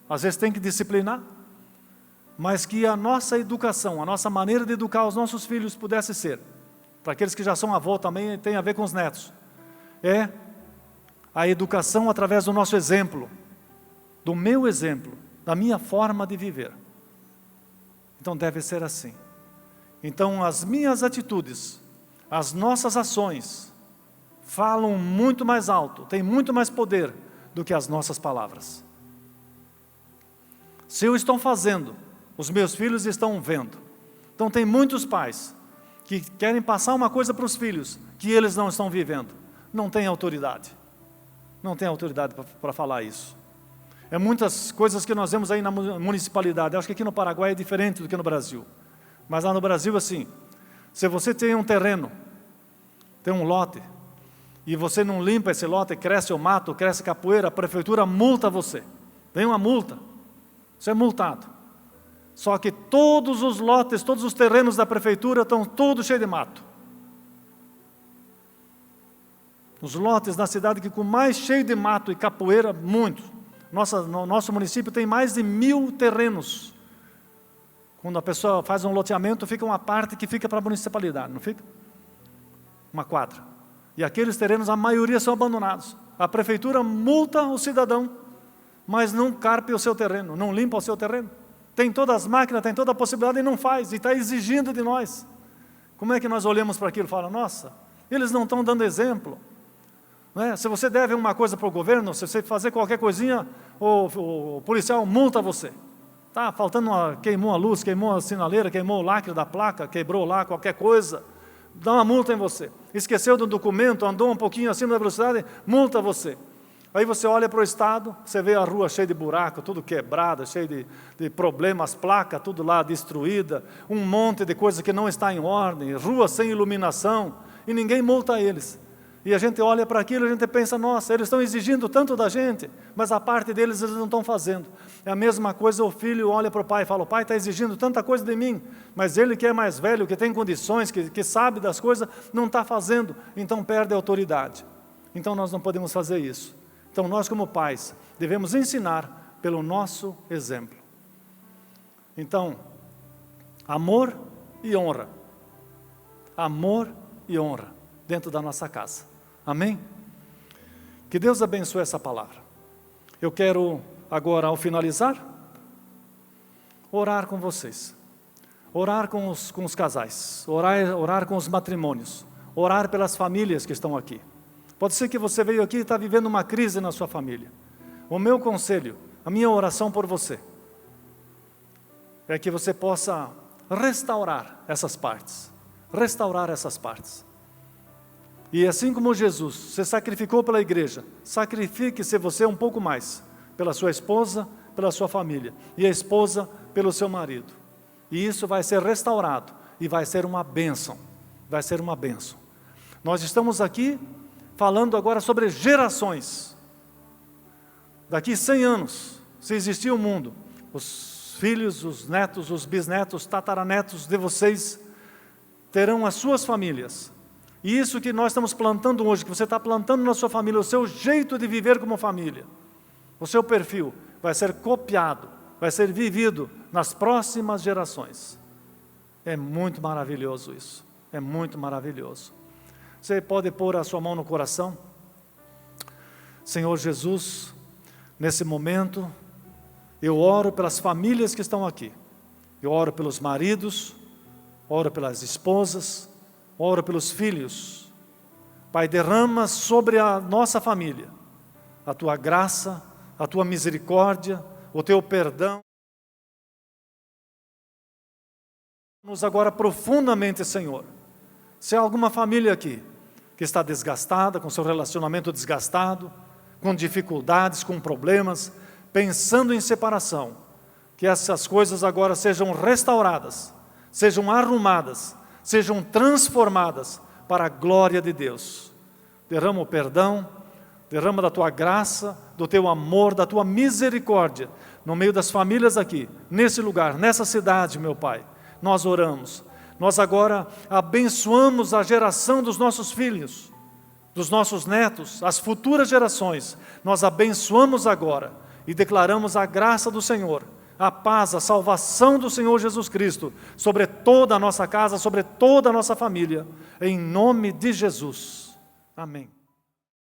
às vezes tem que disciplinar, mas que a nossa educação, a nossa maneira de educar os nossos filhos pudesse ser, para aqueles que já são avô também, tem a ver com os netos, é a educação através do nosso exemplo, do meu exemplo, da minha forma de viver. Então deve ser assim. Então as minhas atitudes, as nossas ações, falam muito mais alto, têm muito mais poder do que as nossas palavras. Se eu estou fazendo, os meus filhos estão vendo. Então tem muitos pais que querem passar uma coisa para os filhos que eles não estão vivendo. Não tem autoridade. Não tem autoridade para falar isso. É muitas coisas que nós vemos aí na municipalidade. Acho que aqui no Paraguai é diferente do que no Brasil. Mas lá no Brasil, assim, se você tem um terreno, tem um lote, e você não limpa esse lote, cresce o mato, cresce capoeira, a prefeitura multa você. Vem uma multa. Você é multado. Só que todos os lotes, todos os terrenos da prefeitura estão todos cheios de mato. Os lotes na cidade que com mais cheio de mato e capoeira, muitos. Nosso município tem mais de 1000 terrenos. Quando a pessoa faz um loteamento, fica uma parte que fica para a municipalidade, não fica? Uma quadra. E aqueles terrenos, a maioria são abandonados. A prefeitura multa o cidadão, mas não carpe o seu terreno, não limpa o seu terreno. Tem todas as máquinas, tem toda a possibilidade e não faz, e está exigindo de nós. Como é que nós olhamos para aquilo e falamos, nossa, eles não estão dando exemplo. Não é? Se você deve uma coisa para o governo, se você fazer qualquer coisinha, o policial multa você. Tá faltando queimou a luz, queimou a sinaleira, queimou o lacre da placa, quebrou lá qualquer coisa, dá uma multa em você. Esqueceu do documento, andou um pouquinho acima da velocidade, multa você. Aí você olha para o estado, você vê a rua cheia de buraco, tudo quebrada, cheia de problemas, placa, tudo lá destruída, um monte de coisa que não está em ordem, rua sem iluminação, e ninguém multa eles. E a gente olha para aquilo e a gente pensa, nossa, eles estão exigindo tanto da gente, mas a parte deles eles não estão fazendo. É a mesma coisa, o filho olha para o pai e fala, o pai está exigindo tanta coisa de mim, mas ele que é mais velho, que tem condições, que sabe das coisas, não está fazendo, então perde a autoridade. então nós não podemos fazer isso. Então nós, como pais, devemos ensinar pelo nosso exemplo. Então, amor e honra. Amor e honra dentro da nossa casa. Amém? Que Deus abençoe essa palavra. Eu quero agora, ao finalizar, orar com vocês. Orar com os casais. Orar com os matrimônios. Orar pelas famílias que estão aqui. Pode ser que você veio aqui e está vivendo uma crise na sua família. O meu conselho, a minha oração por você, é que você possa restaurar essas partes. Restaurar essas partes. E assim como Jesus se sacrificou pela igreja, sacrifique-se você um pouco mais pela sua esposa, pela sua família, e a esposa pelo seu marido. E isso vai ser restaurado e vai ser uma bênção. Vai ser uma bênção. Nós estamos aqui falando agora sobre gerações. Daqui 100 anos, se existir um mundo, os filhos, os netos, os bisnetos, tataranetos de vocês terão as suas famílias. E isso que nós estamos plantando hoje, que você está plantando na sua família, o seu jeito de viver como família, o seu perfil vai ser copiado, vai ser vivido nas próximas gerações. É muito maravilhoso isso, é muito maravilhoso. Você pode pôr a sua mão no coração. Senhor Jesus, nesse momento, eu oro pelas famílias que estão aqui. Eu oro pelos maridos, oro pelas esposas, oro pelos filhos. Pai, derrama sobre a nossa família a Tua graça, a Tua misericórdia, o Teu perdão. Nos agora profundamente, Senhor. Se há alguma família aqui que está desgastada, com seu relacionamento desgastado, com dificuldades, com problemas, pensando em separação, que essas coisas agora sejam restauradas, sejam arrumadas, sejam transformadas para a glória de Deus. Derrama o perdão, derrama da Tua graça, do Teu amor, da Tua misericórdia, no meio das famílias aqui, nesse lugar, nessa cidade, meu Pai. Nós oramos. Nós agora abençoamos a geração dos nossos filhos, dos nossos netos, as futuras gerações. Nós abençoamos agora e declaramos a graça do Senhor, a paz, a salvação do Senhor Jesus Cristo sobre toda a nossa casa, sobre toda a nossa família, em nome de Jesus. Amém.